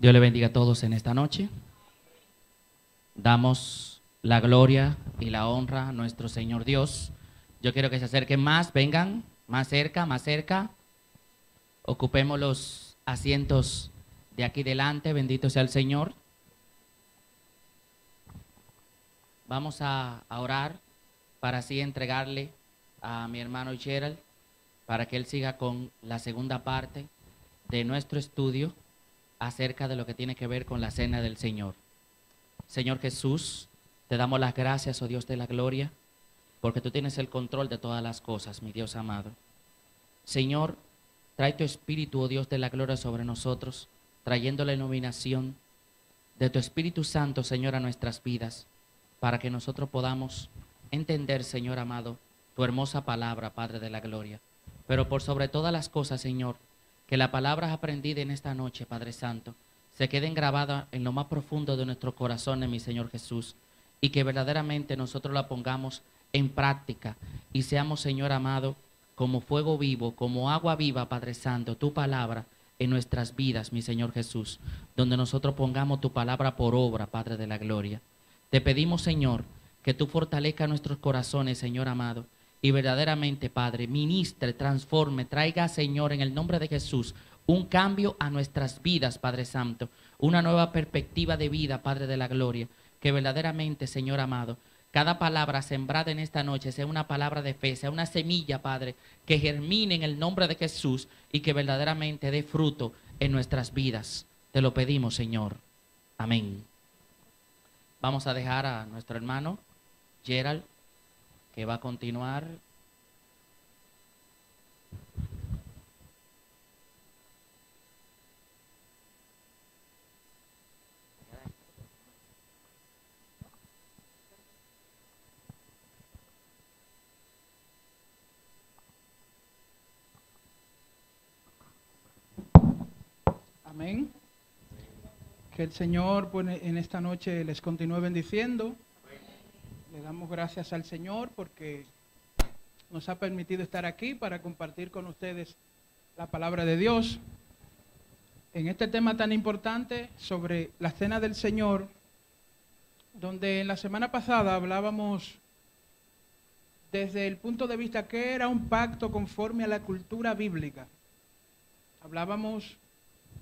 Dios le bendiga a todos en esta noche. Damos la gloria y la honra a nuestro Señor Dios. Yo quiero que se acerquen más, vengan más cerca, más cerca. Ocupemos los asientos de aquí delante, bendito sea el Señor. Vamos a orar para así entregarle a mi hermano Gerald para que él siga con la segunda parte de nuestro estudio acerca de lo que tiene que ver con la cena del Señor. Señor Jesús, te damos las gracias, oh Dios de la gloria, porque tú tienes el control de todas las cosas, mi Dios amado. Señor, trae tu Espíritu, oh Dios de la gloria, sobre nosotros, trayendo la iluminación de tu Espíritu Santo, Señor, a nuestras vidas, para que nosotros podamos entender, Señor amado, tu hermosa palabra, Padre de la gloria. Pero por sobre todas las cosas, Señor, que las palabras aprendidas en esta noche, Padre Santo, se queden grabadas en lo más profundo de nuestros corazones, mi Señor Jesús, y que verdaderamente nosotros la pongamos en práctica y seamos, Señor amado, como fuego vivo, como agua viva, Padre Santo, tu palabra en nuestras vidas, mi Señor Jesús, donde nosotros pongamos tu palabra por obra, Padre de la gloria. Te pedimos, Señor, que tú fortalezcas nuestros corazones, Señor amado, y verdaderamente, Padre, ministre, transforme, traiga, Señor, en el nombre de Jesús, un cambio a nuestras vidas, Padre Santo, una nueva perspectiva de vida, Padre de la gloria, que verdaderamente, Señor amado, cada palabra sembrada en esta noche sea una palabra de fe, sea una semilla, Padre, que germine en el nombre de Jesús y que verdaderamente dé fruto en nuestras vidas. Te lo pedimos, Señor. Amén. Vamos a dejar a nuestro hermano Gerald, que va a continuar. Amén. Que el Señor en esta noche les continúe bendiciendo. Le damos gracias al Señor porque nos ha permitido estar aquí para compartir con ustedes la palabra de Dios. En este tema tan importante sobre la cena del Señor, donde en la semana pasada hablábamos desde el punto de vista que era un pacto conforme a la cultura bíblica. Hablábamos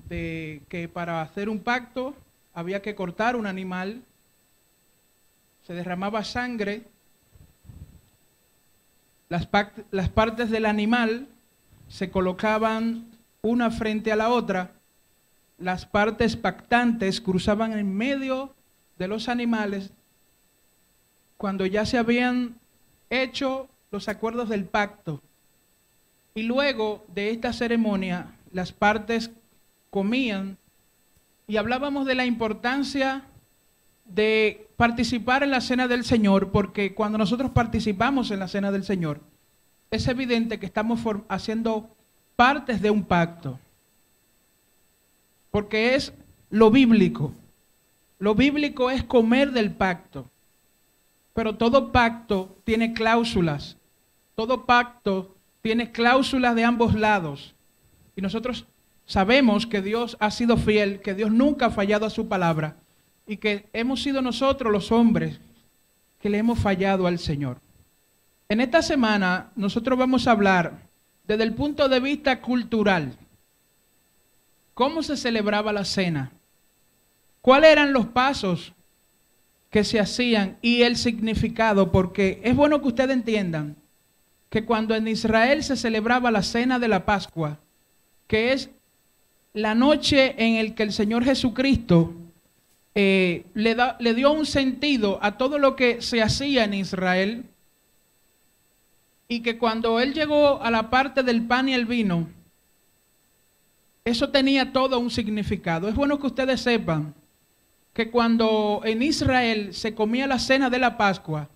de que para hacer un pacto había que cortar un animal, se derramaba sangre, las partes del animal se colocaban una frente a la otra, las partes pactantes cruzaban en medio de los animales cuando ya se habían hecho los acuerdos del pacto. Y luego de esta ceremonia, las partes comían y hablábamos de la importancia de participar en la cena del Señor, porque cuando nosotros participamos en la cena del Señor, es evidente que estamos haciendo partes de un pacto, porque es lo bíblico. Lo bíblico es comer del pacto, pero todo pacto tiene cláusulas, todo pacto tiene cláusulas de ambos lados, y nosotros sabemos que Dios ha sido fiel, que Dios nunca ha fallado a su palabra y que hemos sido nosotros los hombres que le hemos fallado al Señor. En esta semana nosotros vamos a hablar desde el punto de vista cultural. ¿Cómo se celebraba la cena? ¿Cuáles eran los pasos que se hacían y el significado? Porque es bueno que ustedes entiendan que cuando en Israel se celebraba la cena de la Pascua, que es la noche en la que el Señor Jesucristo le dio un sentido a todo lo que se hacía en Israel, y que cuando Él llegó a la parte del pan y el vino, eso tenía todo un significado. Es bueno que ustedes sepan que cuando en Israel se comía la cena de la Pascua,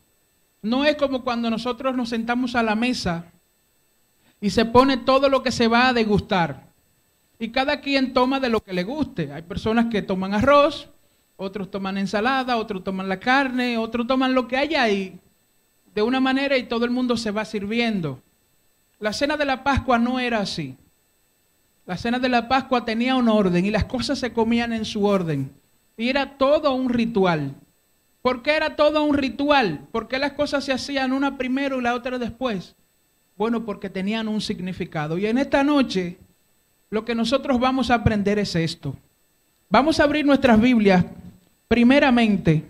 no es como cuando nosotros nos sentamos a la mesa y se pone todo lo que se va a degustar. Y cada quien toma de lo que le guste. Hay personas que toman arroz, otros toman ensalada, otros toman la carne, otros toman lo que haya ahí de una manera y todo el mundo se va sirviendo. La cena de la Pascua no era así. La cena de la Pascua tenía un orden y las cosas se comían en su orden. Y era todo un ritual. ¿Por qué era todo un ritual? ¿Por qué las cosas se hacían una primero y la otra después? Bueno, porque tenían un significado. Y en esta noche, lo que nosotros vamos a aprender es esto. Vamos a abrir nuestras Biblias, primeramente,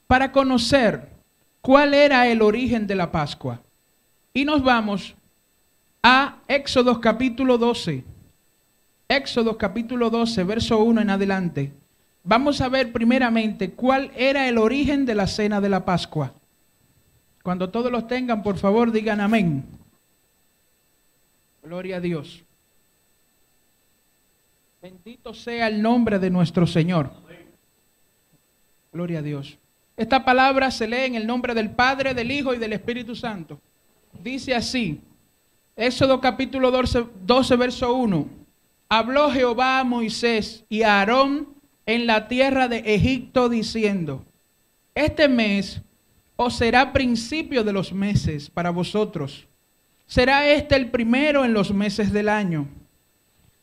para conocer cuál era el origen de la Pascua. Y nos vamos a Éxodo capítulo 12. Éxodo capítulo 12, verso 1 en adelante. Vamos a ver primeramente cuál era el origen de la cena de la Pascua. Cuando todos los tengan, por favor, digan amén. Gloria a Dios. Bendito sea el nombre de nuestro Señor. Gloria a Dios. Esta palabra se lee en el nombre del Padre, del Hijo y del Espíritu Santo. Dice así, Éxodo capítulo 12, verso 1. Habló Jehová a Moisés y a Aarón en la tierra de Egipto diciendo, este mes os será principio de los meses para vosotros. Será este el primero en los meses del año.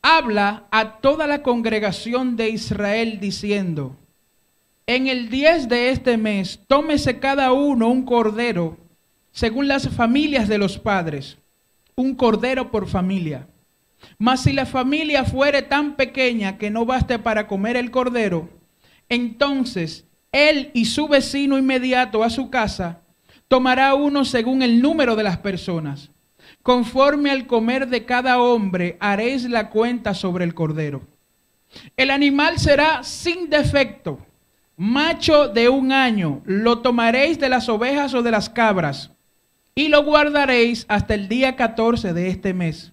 Habla a toda la congregación de Israel diciendo, en el 10 de este mes tómese cada uno un cordero según las familias de los padres, un cordero por familia. Mas si la familia fuere tan pequeña que no baste para comer el cordero, entonces él y su vecino inmediato a su casa tomará uno según el número de las personas. Conforme al comer de cada hombre haréis la cuenta sobre el cordero. El animal será sin defecto, macho de 1 año, lo tomaréis de las ovejas o de las cabras, y lo guardaréis hasta el día 14 de este mes.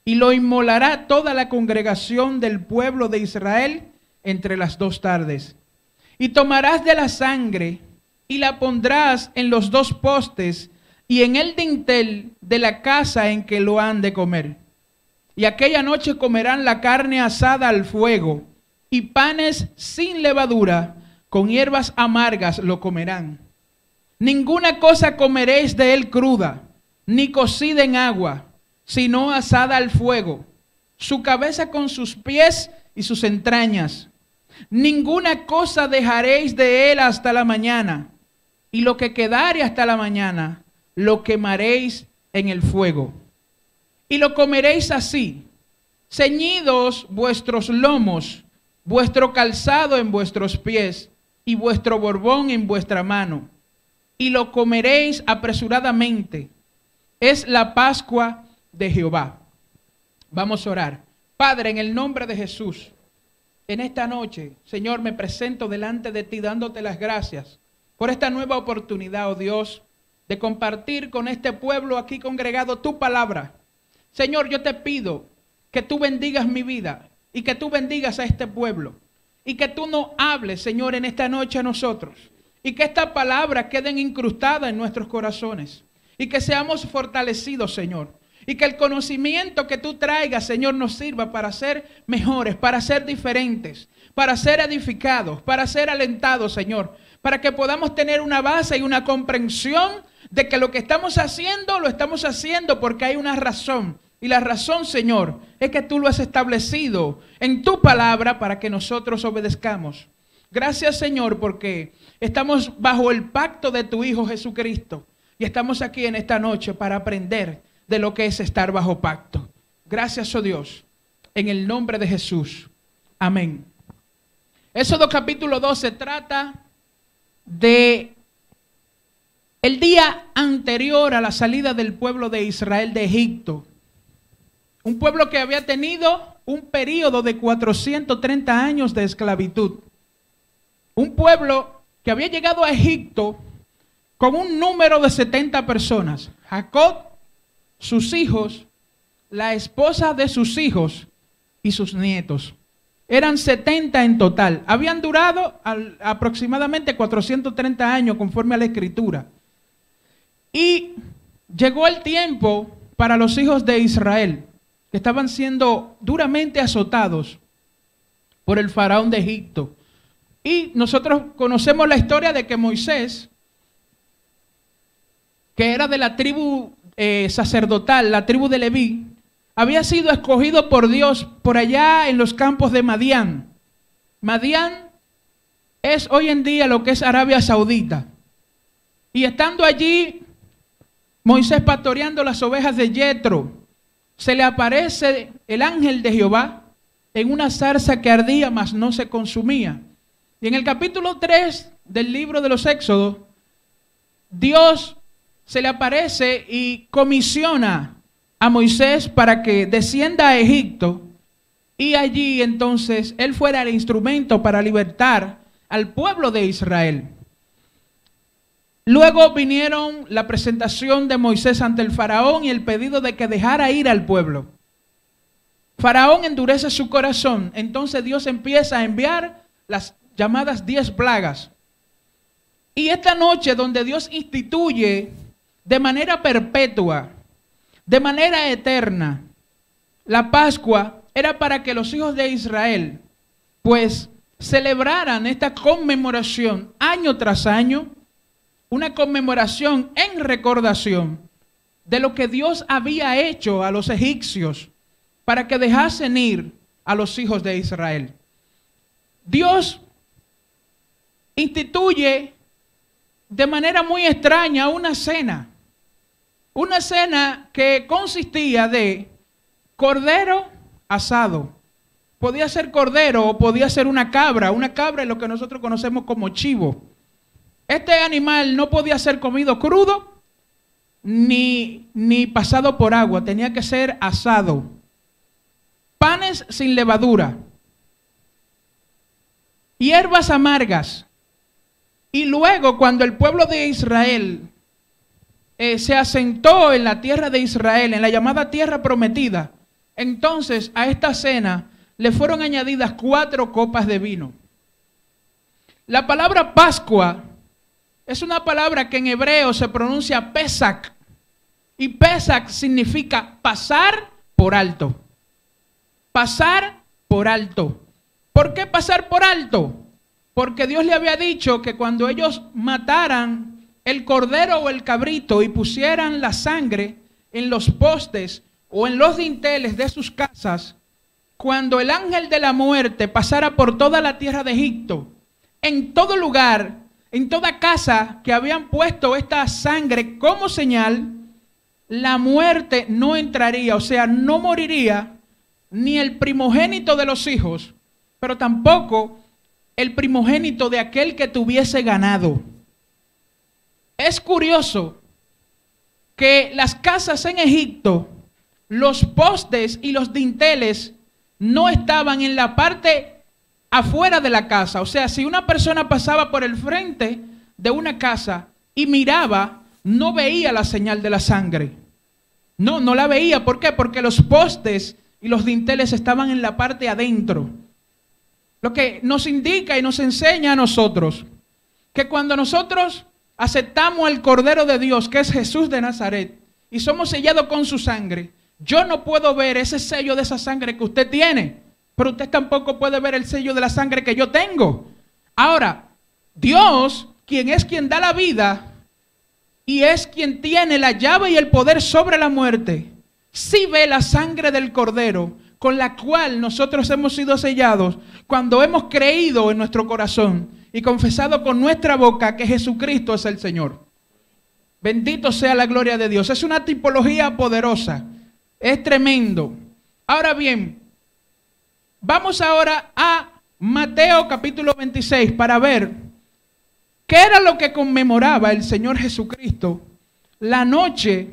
Y lo inmolará toda la congregación del pueblo de Israel entre las 2 tardes. Y tomarás de la sangre y la pondrás en los 2 postes y en el dintel de la casa en que lo han de comer. Y aquella noche comerán la carne asada al fuego y panes sin levadura, con hierbas amargas lo comerán. Ninguna cosa comeréis de él cruda, ni cocida en agua, sino asada al fuego, su cabeza con sus pies y sus entrañas. Ninguna cosa dejaréis de él hasta la mañana, y lo que quedare hasta la mañana, lo quemaréis en el fuego. Y lo comeréis así, ceñidos vuestros lomos, vuestro calzado en vuestros pies, y vuestro borbón en vuestra mano. Y lo comeréis apresuradamente. Es la Pascua de Jehová. Vamos a orar. Padre, en el nombre de Jesús, en esta noche, Señor, me presento delante de ti dándote las gracias por esta nueva oportunidad, oh Dios, de compartir con este pueblo aquí congregado tu palabra. Señor, yo te pido que tú bendigas mi vida y que tú bendigas a este pueblo y que tú nos hables, Señor, en esta noche a nosotros y que esta palabra quede incrustada en nuestros corazones y que seamos fortalecidos, Señor. Y que el conocimiento que tú traigas, Señor, nos sirva para ser mejores, para ser diferentes, para ser edificados, para ser alentados, Señor. Para que podamos tener una base y una comprensión de que lo que estamos haciendo, lo estamos haciendo porque hay una razón. Y la razón, Señor, es que tú lo has establecido en tu palabra para que nosotros obedezcamos. Gracias, Señor, porque estamos bajo el pacto de tu Hijo Jesucristo. Y estamos aquí en esta noche para aprender de lo que es estar bajo pacto. Gracias, oh Dios, en el nombre de Jesús. Amén. Éxodo capítulo 12 trata de el día anterior a la salida del pueblo de Israel de Egipto. Un pueblo que había tenido un periodo de 430 años de esclavitud. Un pueblo que había llegado a Egipto con un número de 70 personas. Jacob, sus hijos, la esposa de sus hijos y sus nietos. Eran 70 en total. Habían durado aproximadamente 430 años conforme a la Escritura. Y llegó el tiempo para los hijos de Israel, que estaban siendo duramente azotados por el faraón de Egipto. Y nosotros conocemos la historia de que Moisés, que era de la tribu sacerdotal, la tribu de Leví, había sido escogido por Dios por allá en los campos de Madián. Madián es hoy en día lo que es Arabia Saudita. Y estando allí, Moisés pastoreando las ovejas de Yetro, se le aparece el ángel de Jehová en una zarza que ardía, mas no se consumía. Y en el capítulo 3 del libro de los Éxodos, Dios se le aparece y comisiona a Moisés para que descienda a Egipto y allí entonces él fuera el instrumento para libertar al pueblo de Israel. Luego vinieron la presentación de Moisés ante el faraón y el pedido de que dejara ir al pueblo. Faraón endurece su corazón, entonces Dios empieza a enviar las llamadas 10 plagas. Y esta noche donde Dios instituye de manera perpetua, de manera eterna, la Pascua era para que los hijos de Israel pues celebraran esta conmemoración año tras año, una conmemoración en recordación de lo que Dios había hecho a los egipcios para que dejasen ir a los hijos de Israel. Dios instituye de manera muy extraña una cena que consistía de cordero asado. Podía ser cordero o podía ser una cabra es lo que nosotros conocemos como chivo. Este animal no podía ser comido crudo ni pasado por agua, tenía que ser asado. Panes sin levadura, hierbas amargas. Y luego cuando el pueblo de Israel se asentó en la tierra de Israel, en la llamada tierra prometida, entonces a esta cena le fueron añadidas 4 copas de vino. La palabra Pascua es una palabra que en hebreo se pronuncia Pesach. Y Pesach significa pasar por alto. Pasar por alto. ¿Por qué pasar por alto? Porque Dios le había dicho que cuando ellos mataran el cordero o el cabrito y pusieran la sangre en los postes o en los dinteles de sus casas, cuando el ángel de la muerte pasara por toda la tierra de Egipto, en todo lugar, en toda casa que habían puesto esta sangre como señal, la muerte no entraría, o sea, no moriría ni el primogénito de los hijos, pero tampoco el primogénito de aquel que tuviese ganado. Es curioso que las casas en Egipto, los postes y los dinteles no estaban en la parte afuera de la casa. O sea, si una persona pasaba por el frente de una casa y miraba, no veía la señal de la sangre. No la veía. ¿Por qué? Porque los postes y los dinteles estaban en la parte adentro. Lo que nos indica y nos enseña a nosotros que cuando nosotros aceptamos al Cordero de Dios, que es Jesús de Nazaret, y somos sellados con su sangre, yo no puedo ver ese sello de esa sangre que usted tiene, pero usted tampoco puede ver el sello de la sangre que yo tengo. Ahora, Dios, quien da la vida y es quien tiene la llave y el poder sobre la muerte, sí ve la sangre del Cordero con la cual nosotros hemos sido sellados cuando hemos creído en nuestro corazón y confesado con nuestra boca que Jesucristo es el Señor. Bendito sea la gloria de Dios. Es una tipología poderosa. Es tremendo. Ahora bien, vamos ahora a Mateo capítulo 26 para ver qué era lo que conmemoraba el Señor Jesucristo la noche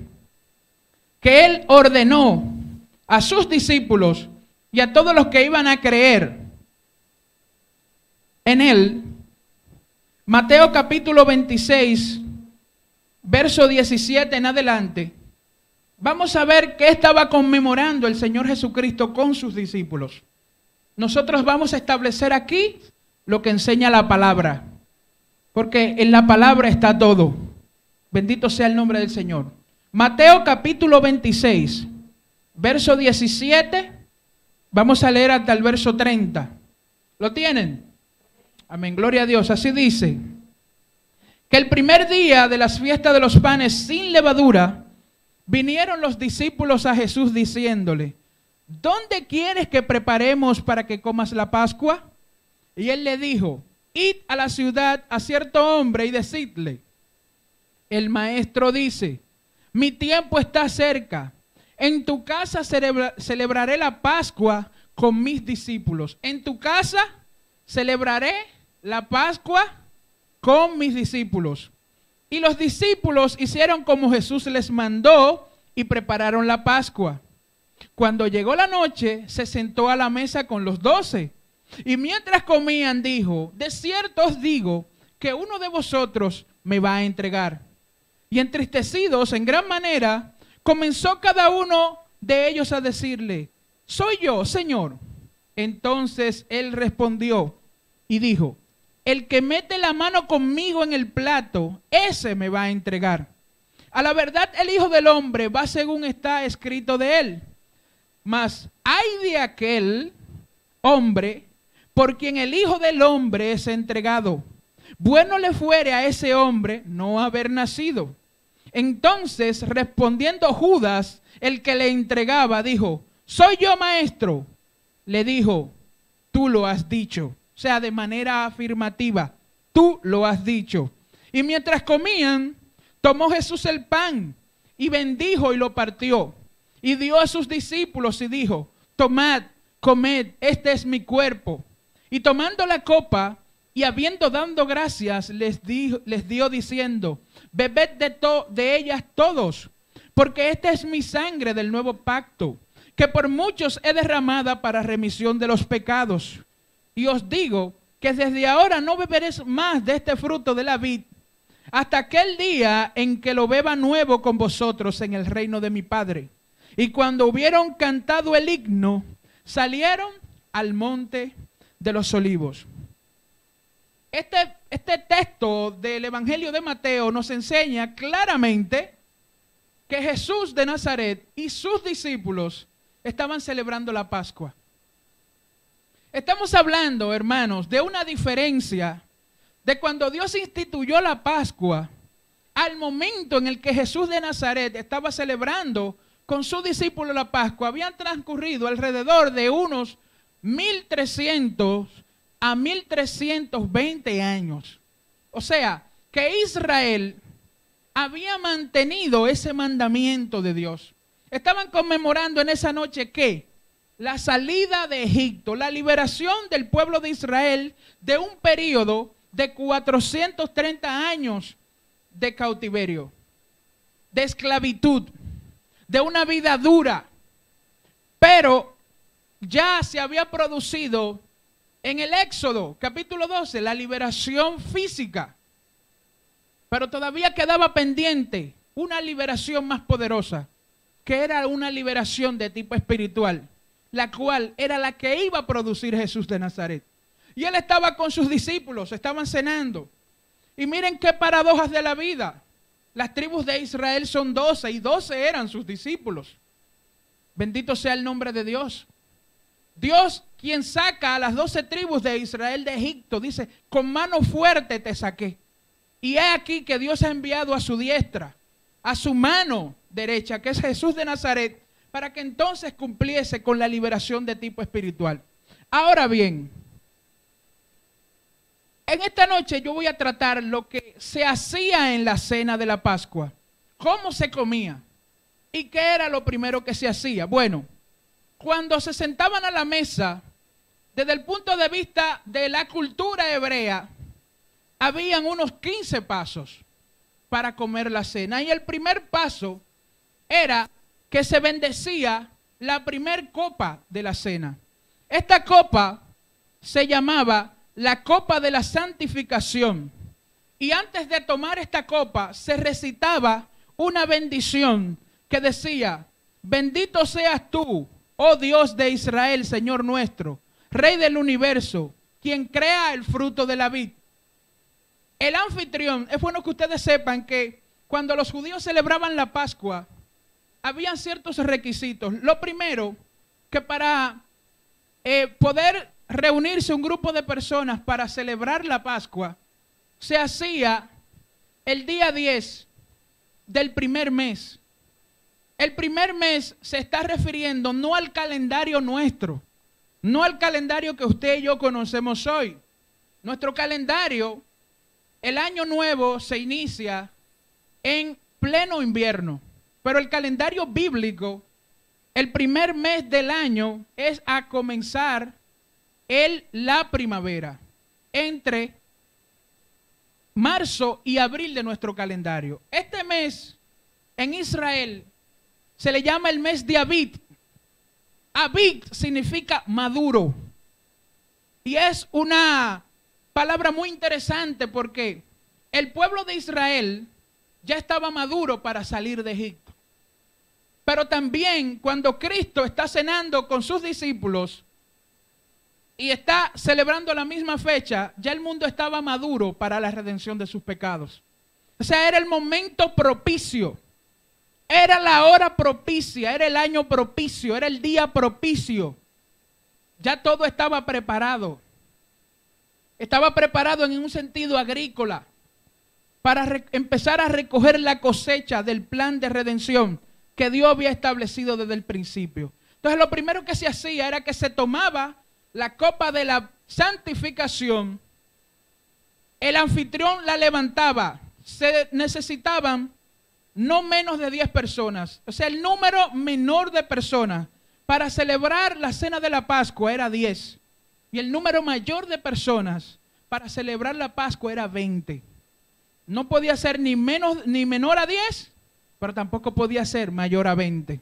que Él ordenó a sus discípulos y a todos los que iban a creer en Él. Mateo capítulo 26, verso 17 en adelante. Vamos a ver qué estaba conmemorando el Señor Jesucristo con sus discípulos. Nosotros vamos a establecer aquí lo que enseña la palabra, porque en la palabra está todo. Bendito sea el nombre del Señor. Mateo capítulo 26, verso 17, vamos a leer hasta el verso 30. ¿Lo tienen? Amén, gloria a Dios. Así dice, que el primer día de las fiestas de los panes sin levadura, vinieron los discípulos a Jesús diciéndole: ¿dónde quieres que preparemos para que comas la Pascua? Y él le dijo: id a la ciudad a cierto hombre y decidle: el maestro dice, mi tiempo está cerca. En tu casa celebraré la Pascua con mis discípulos. En tu casa celebraré la Pascua con mis discípulos. Y los discípulos hicieron como Jesús les mandó y prepararon la Pascua. Cuando llegó la noche, se sentó a la mesa con los 12. Y mientras comían, dijo: de cierto os digo que uno de vosotros me va a entregar. Y entristecidos en gran manera, comenzó cada uno de ellos a decirle: soy yo, Señor. Entonces él respondió y dijo: el que mete la mano conmigo en el plato, ese me va a entregar. A la verdad, el Hijo del Hombre va según está escrito de él. Mas ay de aquel hombre por quien el Hijo del Hombre es entregado. Bueno le fuere a ese hombre no haber nacido. Entonces, respondiendo Judas, el que le entregaba, dijo: soy yo, maestro. Le dijo: tú lo has dicho. O sea, de manera afirmativa, tú lo has dicho. Y mientras comían, tomó Jesús el pan y bendijo y lo partió. Y dio a sus discípulos y dijo: tomad, comed, este es mi cuerpo. Y tomando la copa y habiendo dado gracias, les dio diciendo: bebed de ellas todos, porque esta es mi sangre del nuevo pacto, que por muchos es derramada para remisión de los pecados. Y os digo que desde ahora no beberéis más de este fruto de la vid, hasta aquel día en que lo beba nuevo con vosotros en el reino de mi Padre. Y cuando hubieron cantado el himno, salieron al monte de los olivos. Este texto del Evangelio de Mateo nos enseña claramente que Jesús de Nazaret y sus discípulos estaban celebrando la Pascua. Estamos hablando, hermanos, de una diferencia de cuando Dios instituyó la Pascua al momento en el que Jesús de Nazaret estaba celebrando con sus discípulos la Pascua. Habían transcurrido alrededor de unos 1300 a 1320 años. O sea, que Israel había mantenido ese mandamiento de Dios. Estaban conmemorando en esa noche ¿qué? La salida de Egipto, la liberación del pueblo de Israel de un periodo de 430 años de cautiverio, de esclavitud, de una vida dura. Pero ya se había producido en el Éxodo, capítulo 12, la liberación física. Pero todavía quedaba pendiente una liberación más poderosa, que era una liberación de tipo espiritual, la cual era la que iba a producir Jesús de Nazaret. Y él estaba con sus discípulos, estaban cenando. Y miren qué paradojas de la vida. Las tribus de Israel son 12 y 12 eran sus discípulos. Bendito sea el nombre de Dios. Dios, quien saca a las 12 tribus de Israel de Egipto, dice: con mano fuerte te saqué. Y he aquí que Dios ha enviado a su diestra, a su mano derecha, que es Jesús de Nazaret, para que entonces cumpliese con la liberación de tipo espiritual. Ahora bien, en esta noche yo voy a tratar lo que se hacía en la cena de la Pascua. ¿Cómo se comía? ¿Y qué era lo primero que se hacía? Bueno, cuando se sentaban a la mesa, desde el punto de vista de la cultura hebrea, habían unos 15 pasos para comer la cena. Y el primer paso era que se bendecía la primer copa de la cena. Esta copa se llamaba la copa de la santificación. Y antes de tomar esta copa se recitaba una bendición que decía: bendito seas tú, oh Dios de Israel, Señor nuestro, Rey del universo, quien crea el fruto de la vid. El anfitrión, es bueno que ustedes sepan que cuando los judíos celebraban la Pascua, habían ciertos requisitos. Lo primero, que para poder reunirse un grupo de personas para celebrar la Pascua, se hacía el día 10 del primer mes. el primer mes se está refiriendo no al calendario nuestro, no al calendario que usted y yo conocemos hoy. Nuestro calendario, el año nuevo se inicia en pleno invierno, pero el calendario bíblico, el primer mes del año es a comenzar la primavera, entre marzo y abril de nuestro calendario. Este mes en Israel se le llama el mes de Abib. Abib significa maduro. Y es una palabra muy interesante porque el pueblo de Israel ya estaba maduro para salir de Egipto. Pero también cuando Cristo está cenando con sus discípulos y está celebrando la misma fecha, ya el mundo estaba maduro para la redención de sus pecados. O sea, era el momento propicio. Era la hora propicia, era el año propicio, era el día propicio. Ya todo estaba preparado. Estaba preparado en un sentido agrícola para empezar a recoger la cosecha del plan de redención que Dios había establecido desde el principio. Entonces lo primero que se hacía era que se tomaba la copa de la santificación, el anfitrión la levantaba, se necesitaban no menos de 10 personas, o sea, el número menor de personas para celebrar la cena de la Pascua era 10, y el número mayor de personas para celebrar la Pascua era 20. No podía ser ni menor a 10, pero tampoco podía ser mayor a 20.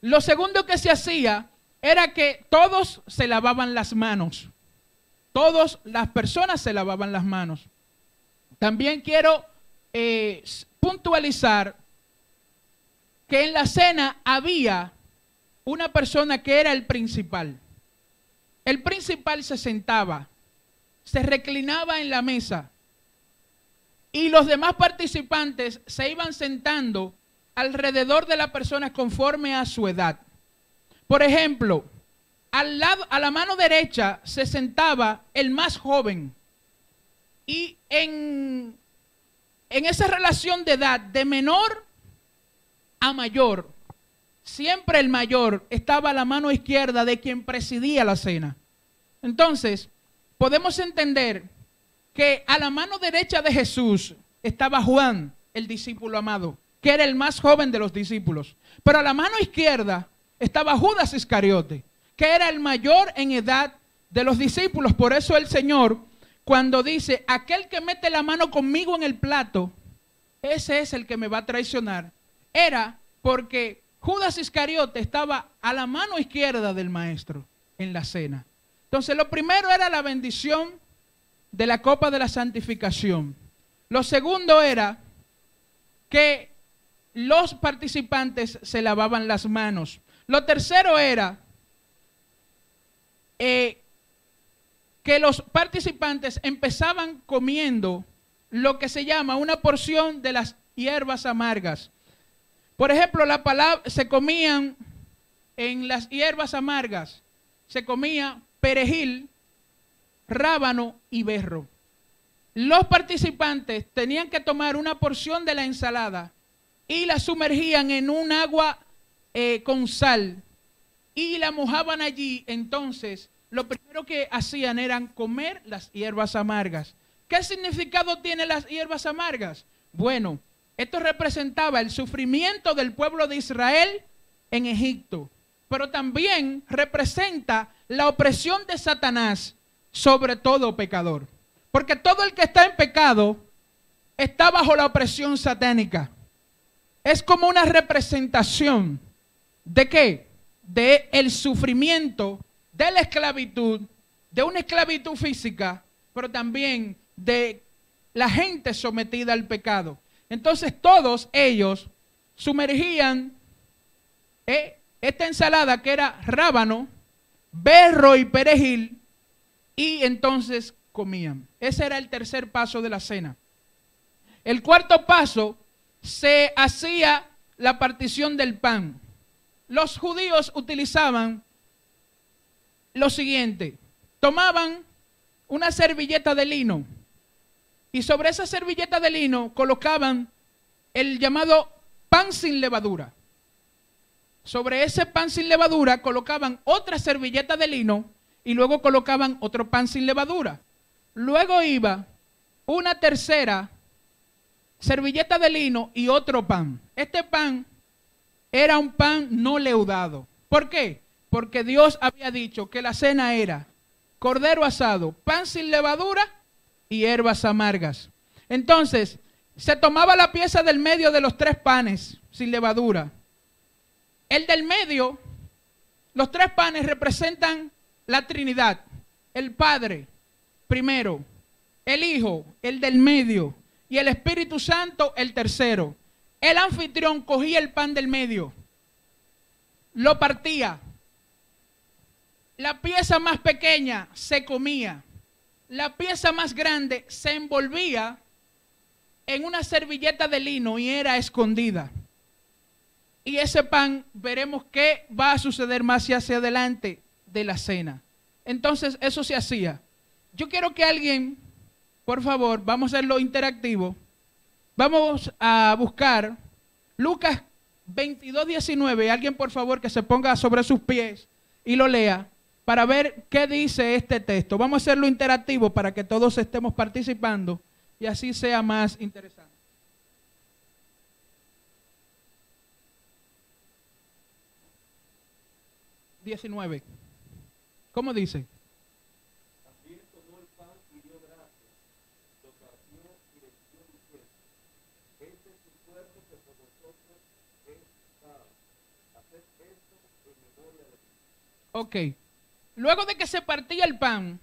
Lo segundo que se hacía era que todos se lavaban las manos. Todas las personas se lavaban las manos. También quiero puntualizar que en la cena había una persona que era el principal. El principal se sentaba, se reclinaba en la mesa y los demás participantes se iban sentando alrededor de la persona conforme a su edad. Por ejemplo, a la mano derecha se sentaba el más joven y en esa relación de edad de menor a mayor, siempre el mayor estaba a la mano izquierda de quien presidía la cena. Entonces, podemos entender que a la mano derecha de Jesús estaba Juan, el discípulo amado, que era el más joven de los discípulos. Pero a la mano izquierda estaba Judas Iscariote, que era el mayor en edad de los discípulos. Por eso el Señor, cuando dice, aquel que mete la mano conmigo en el plato, ese es el que me va a traicionar, era porque Judas Iscariote estaba a la mano izquierda del Maestro en la cena. Entonces, lo primero era la bendición de la copa de la santificación. Lo segundo era que los participantes se lavaban las manos. Lo tercero era que los participantes empezaban comiendo lo que se llama una porción de las hierbas amargas. Por ejemplo, se comían en las hierbas amargas, se comía perejil, rábano y berro. Los participantes tenían que tomar una porción de la ensalada y la sumergían en un agua con sal y la mojaban allí. Entonces, lo primero que hacían era comer las hierbas amargas. ¿Qué significado tienen las hierbas amargas? Bueno, esto representaba el sufrimiento del pueblo de Israel en Egipto, pero también representa la opresión de Satanás sobre todo pecador. Porque todo el que está en pecado está bajo la opresión satánica. Es como una representación ¿de qué? De el sufrimiento, de la esclavitud, de una esclavitud física, pero también de la gente sometida al pecado. Entonces todos ellos sumergían esta ensalada que era rábano, berro y perejil, y entonces comían. Ese era el tercer paso de la cena. El cuarto paso, se hacía la partición del pan. Los judíos utilizaban lo siguiente: tomaban una servilleta de lino y sobre esa servilleta de lino colocaban el llamado pan sin levadura. Sobre ese pan sin levadura colocaban otra servilleta de lino y luego colocaban otro pan sin levadura. Luego iba una tercera servilleta de lino y otro pan. Este pan era un pan no leudado. ¿Por qué? Porque Dios había dicho que la cena era cordero asado, pan sin levadura y hierbas amargas. Entonces, se tomaba la pieza del medio de los 3 panes sin levadura. El del medio, los 3 panes representan la Trinidad. El Padre, primero, el Hijo, el del medio, y el Espíritu Santo, el tercero. El anfitrión cogía el pan del medio, lo partía. La pieza más pequeña se comía. La pieza más grande se envolvía en una servilleta de lino y era escondida. Y ese pan, veremos qué va a suceder más hacia adelante de la cena. Entonces, eso se hacía. Yo quiero que alguien, por favor, vamos a hacerlo interactivo. Vamos a buscar Lucas 22:19. Alguien, por favor, que se ponga sobre sus pies y lo lea para ver qué dice este texto. Vamos a hacerlo interactivo para que todos estemos participando y así sea más interesante. ¿Cómo dice? También tomó el pan y dio gracias, lo partió y le dio diciendo: este es su cuerpo que por vosotros es dado. Haced esto en memoria de mí. Ok. Luego de que se partía el pan,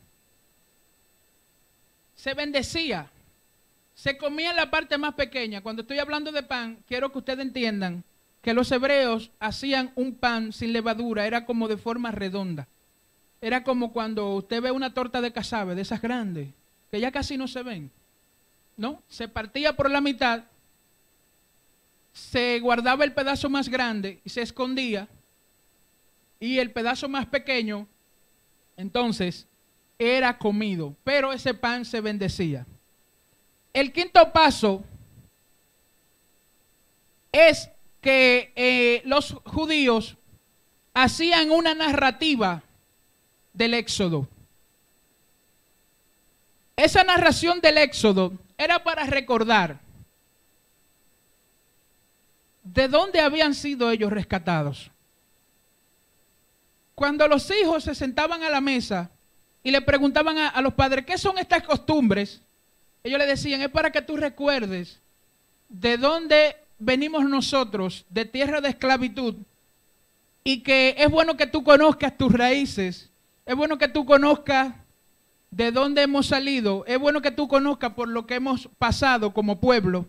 se bendecía. Se comía la parte más pequeña. Cuando estoy hablando de pan, quiero que ustedes entiendan que los hebreos hacían un pan sin levadura, era como de forma redonda. Era como cuando usted ve una torta de casabe, de esas grandes, que ya casi no se ven, ¿no? Se partía por la mitad, se guardaba el pedazo más grande y se escondía, y el pedazo más pequeño, entonces, era comido, pero ese pan se bendecía. El quinto paso es que los judíos hacían una narrativa del Éxodo. Esa narración del Éxodo era para recordar de dónde habían sido ellos rescatados. Cuando los hijos se sentaban a la mesa y le preguntaban a los padres, ¿qué son estas costumbres? Ellos le decían, es para que tú recuerdes de dónde venimos nosotros, de tierra de esclavitud, y que es bueno que tú conozcas tus raíces, es bueno que tú conozcas de dónde hemos salido, es bueno que tú conozcas por lo que hemos pasado como pueblo.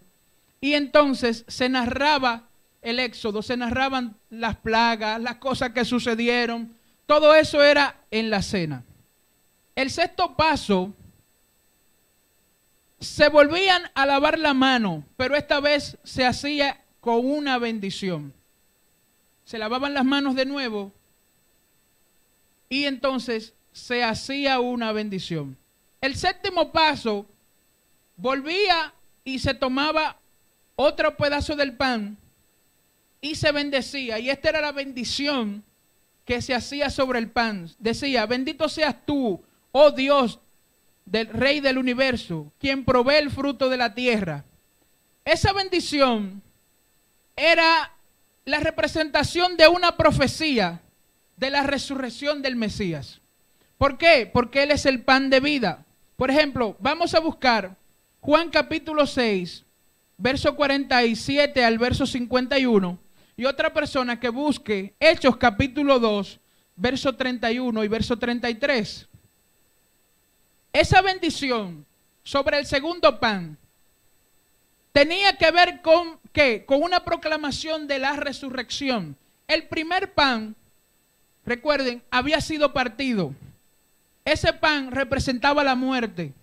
Y entonces se narraba el Éxodo, se narraban las plagas, las cosas que sucedieron, todo eso era en la cena. El sexto paso, se volvían a lavar la mano, pero esta vez se hacía con una bendición. Se lavaban las manos de nuevo y entonces se hacía una bendición. El séptimo paso, volvía y se tomaba otro pedazo del pan y se bendecía. Y esta era la bendición que se hacía sobre el pan. Decía, bendito seas tú, oh Dios, del Rey del universo, quien provee el fruto de la tierra. Esa bendición era la representación de una profecía de la resurrección del Mesías. ¿Por qué? Porque Él es el pan de vida. Por ejemplo, vamos a buscar Juan capítulo 6, verso 47 al verso 51, y otra persona que busque Hechos capítulo 2, verso 31 y verso 33. Esa bendición sobre el segundo pan tenía que ver con ¿qué? Con una proclamación de la resurrección. El primer pan, recuerden, había sido partido. Ese pan representaba la muerte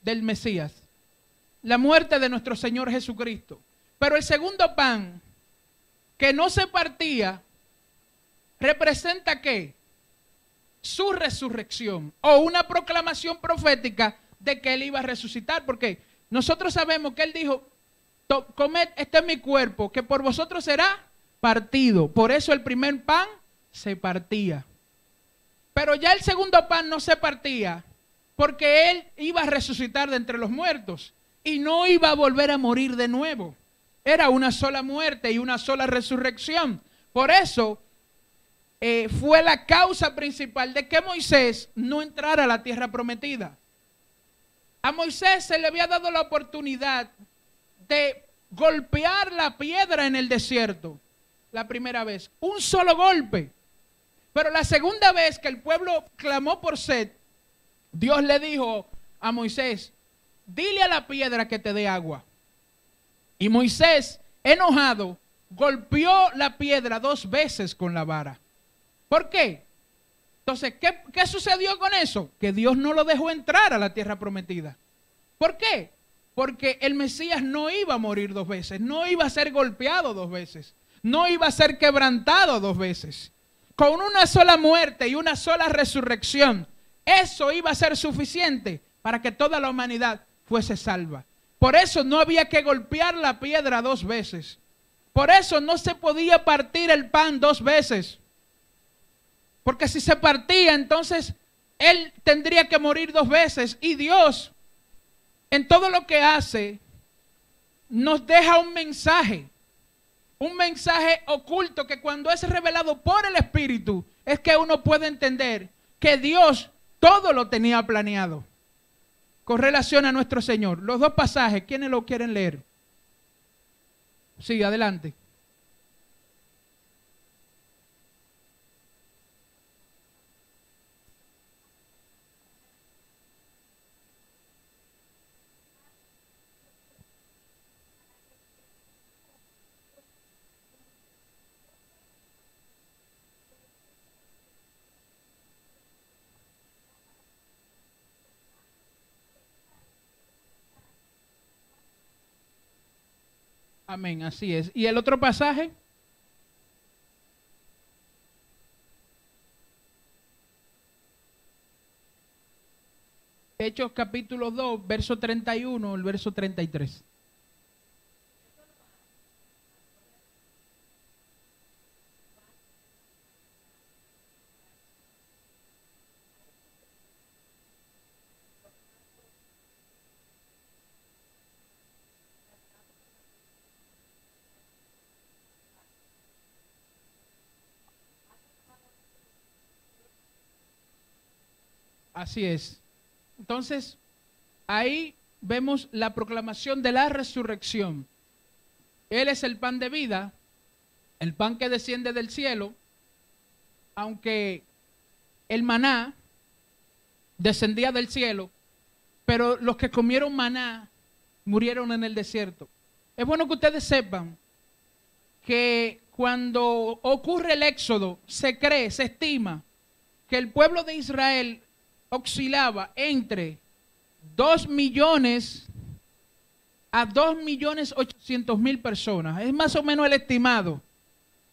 del Mesías, la muerte de nuestro Señor Jesucristo. Pero el segundo pan, que no se partía, representa ¿qué? Su resurrección, o una proclamación profética de que Él iba a resucitar, porque nosotros sabemos que Él dijo, Comed, este es mi cuerpo, que por vosotros será partido. Por eso el primer pan se partía. Pero ya el segundo pan no se partía, porque él iba a resucitar de entre los muertos y no iba a volver a morir de nuevo. Era una sola muerte y una sola resurrección. Por eso fue la causa principal de que Moisés no entrara a la tierra prometida. A Moisés se le había dado la oportunidad de golpear la piedra en el desierto la primera vez. Un solo golpe. Pero la segunda vez que el pueblo clamó por sed, Dios le dijo a Moisés, dile a la piedra que te dé agua. Y Moisés, enojado, golpeó la piedra 2 veces con la vara. ¿Por qué? Entonces, ¿qué sucedió con eso? Que Dios no lo dejó entrar a la tierra prometida. ¿Por qué? Porque el Mesías no iba a morir 2 veces, no iba a ser golpeado 2 veces, no iba a ser quebrantado 2 veces. Con una sola muerte y una sola resurrección, eso iba a ser suficiente para que toda la humanidad fuese salva. Por eso no había que golpear la piedra 2 veces. Por eso no se podía partir el pan 2 veces. Porque si se partía, entonces él tendría que morir 2 veces. Y Dios, en todo lo que hace, nos deja un mensaje oculto que cuando es revelado por el Espíritu, es que uno puede entender que Dios todo lo tenía planeado con relación a nuestro Señor. Los 2 pasajes, ¿quiénes lo quieren leer? Sí, adelante. Amén, así es. ¿Y el otro pasaje? Hechos capítulo 2, verso 31, el verso 33. Así es. Entonces, ahí vemos la proclamación de la resurrección. Él es el pan de vida, el pan que desciende del cielo, aunque el maná descendía del cielo, pero los que comieron maná murieron en el desierto. Es bueno que ustedes sepan que cuando ocurre el éxodo, se cree, se estima que el pueblo de Israel oscilaba entre 2 millones a 2.800.000 personas. Es más o menos el estimado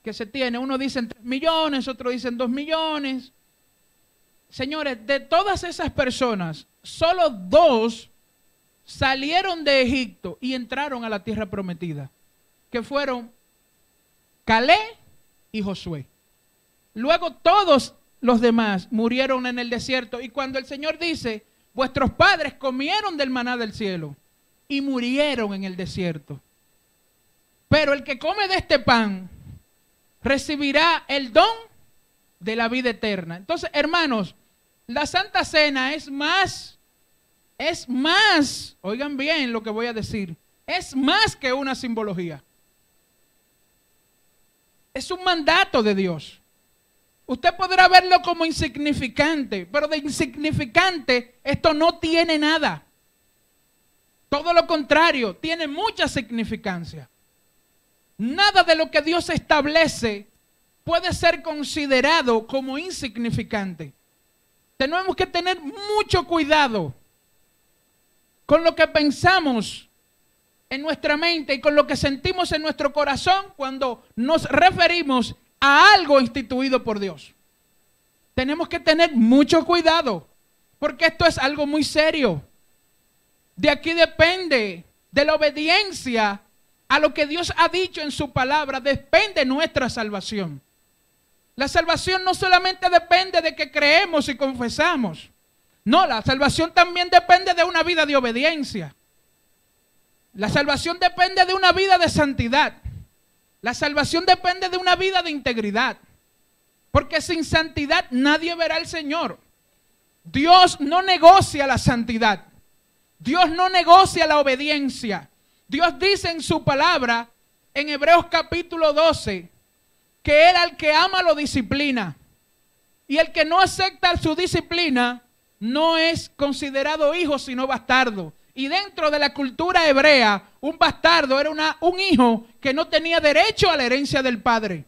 que se tiene. Uno dice 3 millones, otro dicen 2 millones. Señores, de todas esas personas, solo 2 salieron de Egipto y entraron a la tierra prometida, que fueron Caleb y Josué. Luego todos los demás murieron en el desierto. Y cuando el Señor dice, vuestros padres comieron del maná del cielo y murieron en el desierto, pero el que come de este pan recibirá el don de la vida eterna. Entonces, hermanos, la Santa Cena es más, oigan bien lo que voy a decir, es más que una simbología. Es un mandato de Dios. Usted podrá verlo como insignificante, pero de insignificante esto no tiene nada. Todo lo contrario, tiene mucha significancia. Nada de lo que Dios establece puede ser considerado como insignificante. Tenemos que tener mucho cuidado con lo que pensamos en nuestra mente y con lo que sentimos en nuestro corazón cuando nos referimos a algo instituido por Dios. Tenemos que tener mucho cuidado, porque esto es algo muy serio. De aquí depende de la obediencia a lo que Dios ha dicho en su palabra, depende nuestra salvación. La salvación no solamente depende de que creemos y confesamos. No, la salvación también depende de una vida de obediencia. La salvación depende de una vida de santidad. La salvación depende de una vida de integridad. Porque sin santidad nadie verá al Señor. Dios no negocia la santidad. Dios no negocia la obediencia. Dios dice en su palabra, en Hebreos capítulo 12, que Él al que ama lo disciplina. Y el que no acepta su disciplina no es considerado hijo sino bastardo. Y dentro de la cultura hebrea, un bastardo era un hijo que no tenía derecho a la herencia del padre.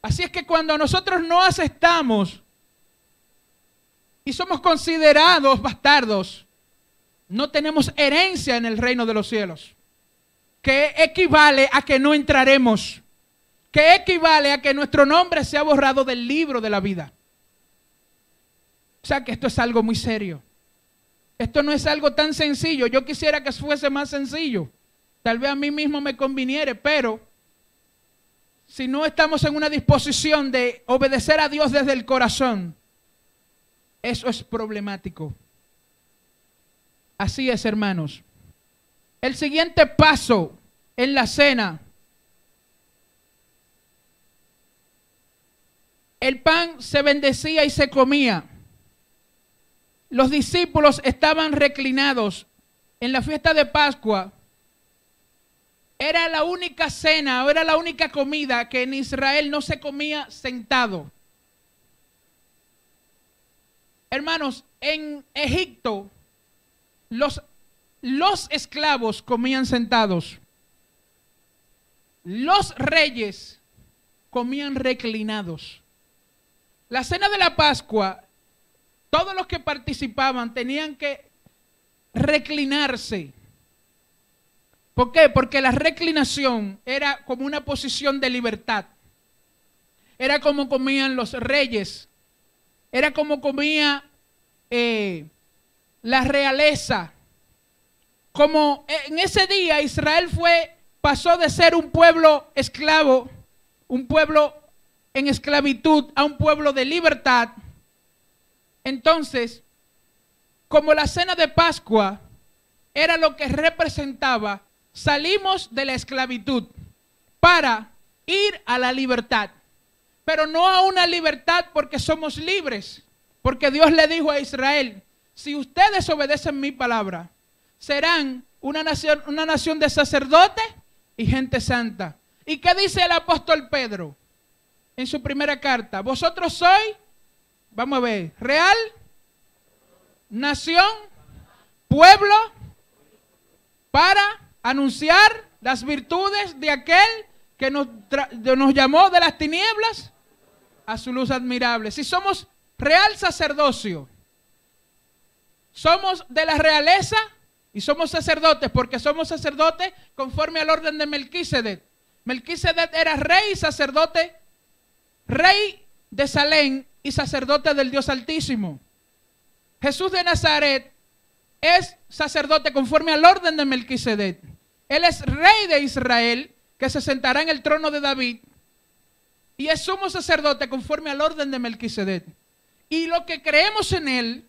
Así es que cuando nosotros no aceptamos y somos considerados bastardos, no tenemos herencia en el reino de los cielos, que equivale a que no entraremos, que equivale a que nuestro nombre sea borrado del libro de la vida. O sea que esto es algo muy serio. Esto no es algo tan sencillo. Yo quisiera que fuese más sencillo. Tal vez a mí mismo me conviniere, pero si no estamos en una disposición de obedecer a Dios desde el corazón, eso es problemático. Así es, hermanos. El siguiente paso en la cena. El pan se bendecía y se comía. Los discípulos estaban reclinados. En la fiesta de Pascua era la única cena o era la única comida que en Israel no se comía sentado. Hermanos, en Egipto los esclavos comían sentados. Los reyes comían reclinados. La cena de la Pascua, todos los que participaban tenían que reclinarse. ¿Por qué? Porque la reclinación era como una posición de libertad. Era como comían los reyes. Era como comía la realeza. Como en ese día Israel pasó de ser un pueblo esclavo, un pueblo en esclavitud, a un pueblo de libertad. Entonces, como la cena de Pascua era lo que representaba, salimos de la esclavitud para ir a la libertad. Pero no a una libertad porque somos libres, porque Dios le dijo a Israel, si ustedes obedecen mi palabra, serán una nación de sacerdotes y gente santa. ¿Y qué dice el apóstol Pedro en su primera carta? Vosotros sois, vamos a ver, real, nación, pueblo, para anunciar las virtudes de aquel que nos llamó de las tinieblas a su luz admirable. Si somos real sacerdocio, somos de la realeza y somos sacerdotes, porque somos sacerdotes conforme al orden de Melquisedec. Melquisedec era rey y sacerdote, rey de Salem y sacerdote del Dios Altísimo. Jesús de Nazaret es sacerdote conforme al orden de Melquisedec. Él es rey de Israel, que se sentará en el trono de David, y es sumo sacerdote conforme al orden de Melquisedec. Y lo que creemos en él,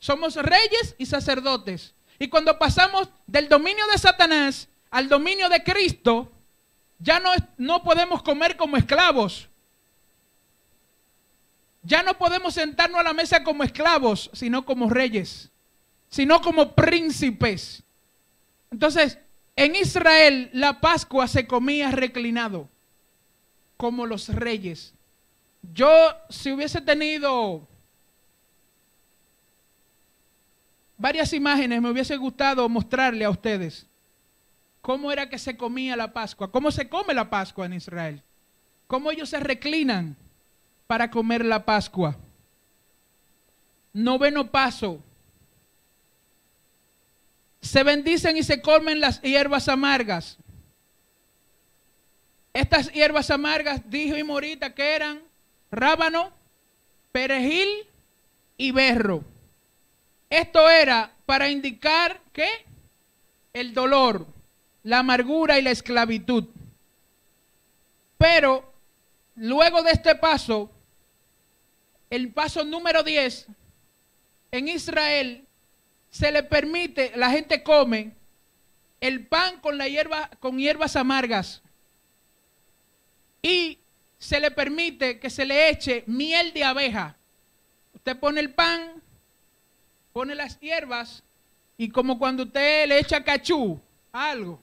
somos reyes y sacerdotes. Y cuando pasamos del dominio de Satanás al dominio de Cristo, ya no podemos comer como esclavos. Ya no podemos sentarnos a la mesa como esclavos, sino como reyes, sino como príncipes. Entonces, en Israel la Pascua se comía reclinado, como los reyes. Yo, si hubiese tenido varias imágenes, me hubiese gustado mostrarle a ustedes cómo era que se comía la Pascua, cómo se come la Pascua en Israel, cómo ellos se reclinan para comer la Pascua. Noveno paso. Se bendicen y se comen las hierbas amargas. Estas hierbas amargas, dijo ahorita que eran rábano, perejil y berro. Esto era para indicar ¿qué? el dolor, la amargura y la esclavitud. Pero luego de este paso, el paso número 10, en Israel se le permite, la gente come el pan con hierbas amargas y se le permite que se le eche miel de abeja. Usted pone el pan, pone las hierbas y como cuando usted le echa cachú, algo,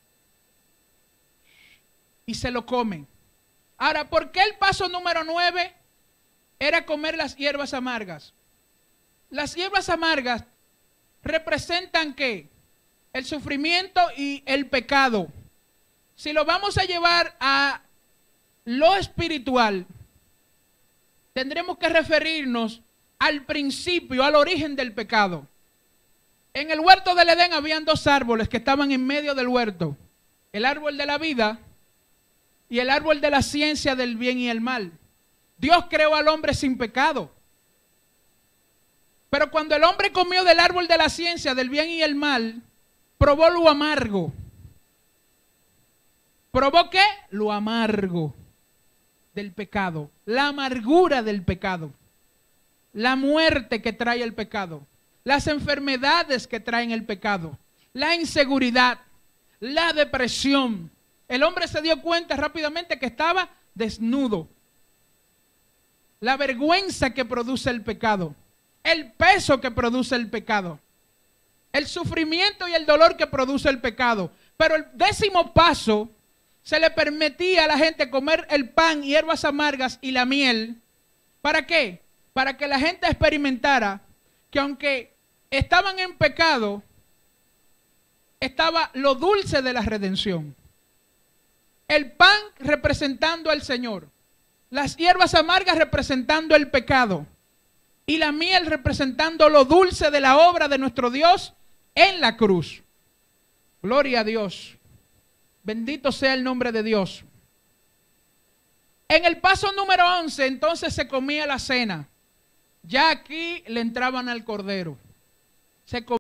y se lo comen. Ahora, ¿por qué el paso número 9 era comer las hierbas amargas? Las hierbas amargas representan ¿qué? El sufrimiento y el pecado. Si lo vamos a llevar a lo espiritual, tendremos que referirnos al principio, al origen del pecado. En el huerto del Edén habían dos árboles que estaban en medio del huerto. El árbol de la vida y el árbol de la ciencia del bien y el mal. Dios creó al hombre sin pecado. Pero cuando el hombre comió del árbol de la ciencia del bien y el mal, probó lo amargo. ¿Probó qué? Lo amargo del pecado. La amargura del pecado. La muerte que trae el pecado. Las enfermedades que traen el pecado. La inseguridad. La depresión. El hombre se dio cuenta rápidamente que estaba desnudo. La vergüenza que produce el pecado. El peso que produce el pecado. El sufrimiento y el dolor que produce el pecado. Pero el 10º paso, se le permitía a la gente comer el pan, hierbas amargas y la miel. ¿Para qué? Para que la gente experimentara que aunque estaban en pecado, estaba lo dulce de la redención. El pan representando al Señor, las hierbas amargas representando el pecado y la miel representando lo dulce de la obra de nuestro Dios en la cruz. Gloria a Dios. Bendito sea el nombre de Dios. En el paso número 11, entonces se comía la cena. Ya aquí le entraban al cordero. Se comía